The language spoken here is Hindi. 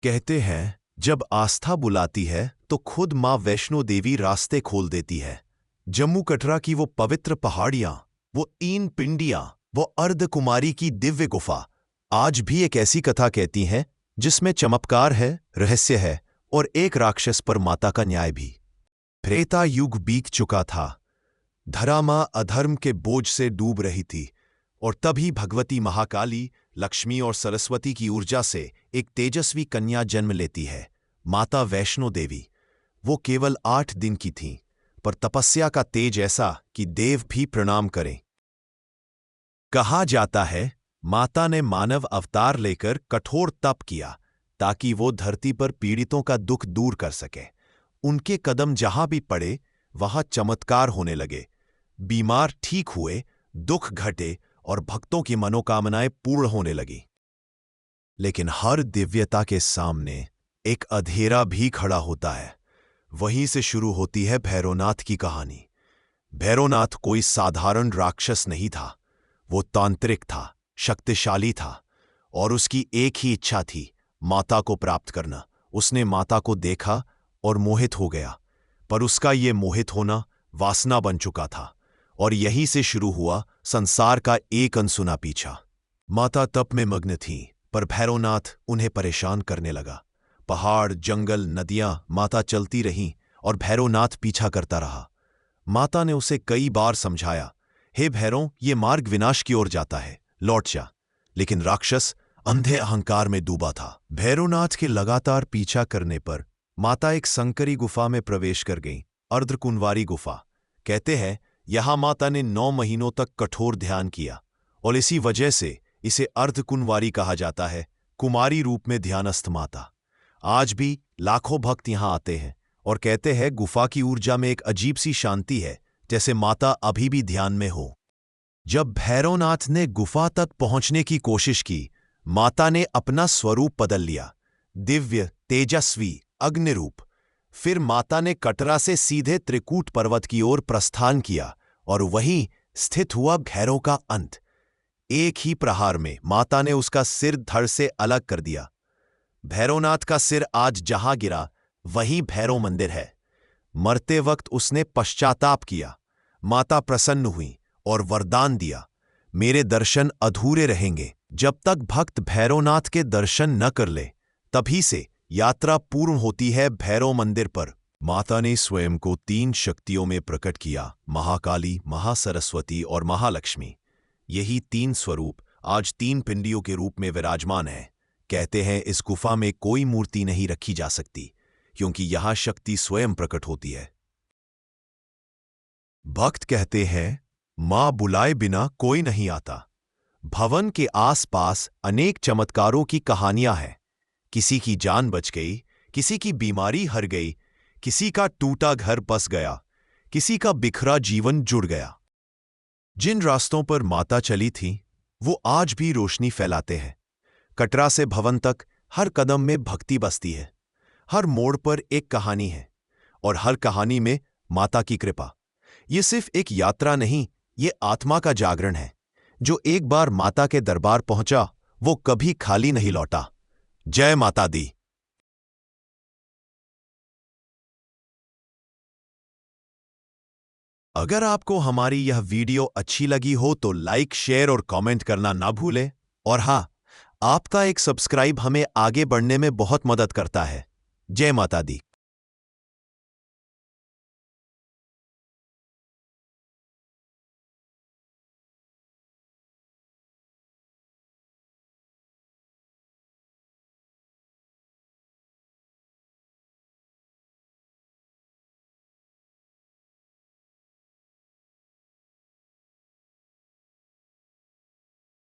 कहते हैं जब आस्था बुलाती है तो खुद मां वैष्णो देवी रास्ते खोल देती है। जम्मू कटरा की वो पवित्र पहाड़ियां, वो 3 पिंडियां, वो अर्धकुमारी की दिव्य गुफा आज भी एक ऐसी कथा कहती हैं जिसमें चमत्कार है, रहस्य है और एक राक्षस पर माता का न्याय भी। त्रेता युग बीत चुका था। धरा मां अधर्म के बोझ से डूब रही थी और तभी भगवती महाकाली, लक्ष्मी और सरस्वती की ऊर्जा से एक तेजस्वी कन्या जन्म लेती है, माता वैष्णो देवी। वो केवल 8 दिन की थीं, पर तपस्या का तेज ऐसा कि देव भी प्रणाम करें। कहा जाता है माता ने मानव अवतार लेकर कठोर तप किया ताकि वो धरती पर पीड़ितों का दुख दूर कर सके। उनके कदम जहां भी पड़े वहां चमत्कार होने लगे। बीमार ठीक हुए, दुख घटे और भक्तों की मनोकामनाएं पूर्ण होने लगी। लेकिन हर दिव्यता के सामने एक अंधेरा भी खड़ा होता है। वहीं से शुरू होती है भैरवनाथ की कहानी। भैरवनाथ कोई साधारण राक्षस नहीं था। वो तांत्रिक था, शक्तिशाली था और उसकी एक ही इच्छा थी, माता को प्राप्त करना। उसने माता को देखा और मोहित हो गया, पर उसका ये मोहित होना वासना बन चुका था और यहीं से शुरू हुआ संसार का एक अनसुना पीछा। माता तप में मग्न थीं, पर भैरवनाथ उन्हें परेशान करने लगा। पहाड़, जंगल, नदियां, माता चलती रहीं और भैरवनाथ पीछा करता रहा। माता ने उसे कई बार समझाया, हे भैरव, ये मार्ग विनाश की ओर जाता है, लौट जा। लेकिन राक्षस अंधे अहंकार में डूबा था। भैरवनाथ के लगातार पीछा करने पर माता एक संकरी गुफा में प्रवेश कर गईं, अर्धकुंवारी गुफा। कहते हैं यहां माता ने 9 महीनों तक कठोर ध्यान किया और इसी वजह से इसे अर्धकुंवारी कहा जाता है, कुमारी रूप में ध्यानस्थ माता। आज भी लाखों भक्त यहां आते हैं और कहते हैं गुफा की ऊर्जा में एक अजीब सी शांति है, जैसे माता अभी भी ध्यान में हो। जब भैरवनाथ ने गुफा तक पहुंचने की कोशिश की, माता ने अपना स्वरूप बदल लिया, दिव्य, तेजस्वी, अग्निरूप। फिर माता ने कटरा से सीधे त्रिकूट पर्वत की ओर प्रस्थान किया और वहीं स्थित हुआ भैरव का अंत। एक ही प्रहार में माता ने उसका सिर धड़ से अलग कर दिया। भैरवनाथ का सिर आज जहां गिरा वहीं भैरव मंदिर है। मरते वक्त उसने पश्चाताप किया। माता प्रसन्न हुई और वरदान दिया, मेरे दर्शन अधूरे रहेंगे जब तक भक्त भैरवनाथ के दर्शन न कर ले। तभी से यात्रा पूर्ण होती है भैरव मंदिर पर। माता ने स्वयं को 3 शक्तियों में प्रकट किया, महाकाली, महासरस्वती और महालक्ष्मी। यही 3 स्वरूप आज 3 पिंडियों के रूप में विराजमान हैं। कहते हैं इस गुफा में कोई मूर्ति नहीं रखी जा सकती, क्योंकि यहां शक्ति स्वयं प्रकट होती है। भक्त कहते हैं मां बुलाए बिना कोई नहीं आता। भवन के आसपास अनेक चमत्कारों की कहानियां हैं। किसी की जान बच गई, किसी की बीमारी हर गई, किसी का टूटा घर बस गया, किसी का बिखरा जीवन जुड़ गया। जिन रास्तों पर माता चली थी वो आज भी रोशनी फैलाते हैं। कटरा से भवन तक हर कदम में भक्ति बसती है। हर मोड़ पर एक कहानी है और हर कहानी में माता की कृपा। ये सिर्फ एक यात्रा नहीं, ये आत्मा का जागरण है। जो एक बार माता के दरबार पहुंचा वो कभी खाली नहीं लौटा। जय माता दी। अगर आपको हमारी यह वीडियो अच्छी लगी हो तो लाइक, शेयर और कमेंट करना ना भूलें। और हां, आपका एक सब्सक्राइब हमें आगे बढ़ने में बहुत मदद करता है। जय माता दी।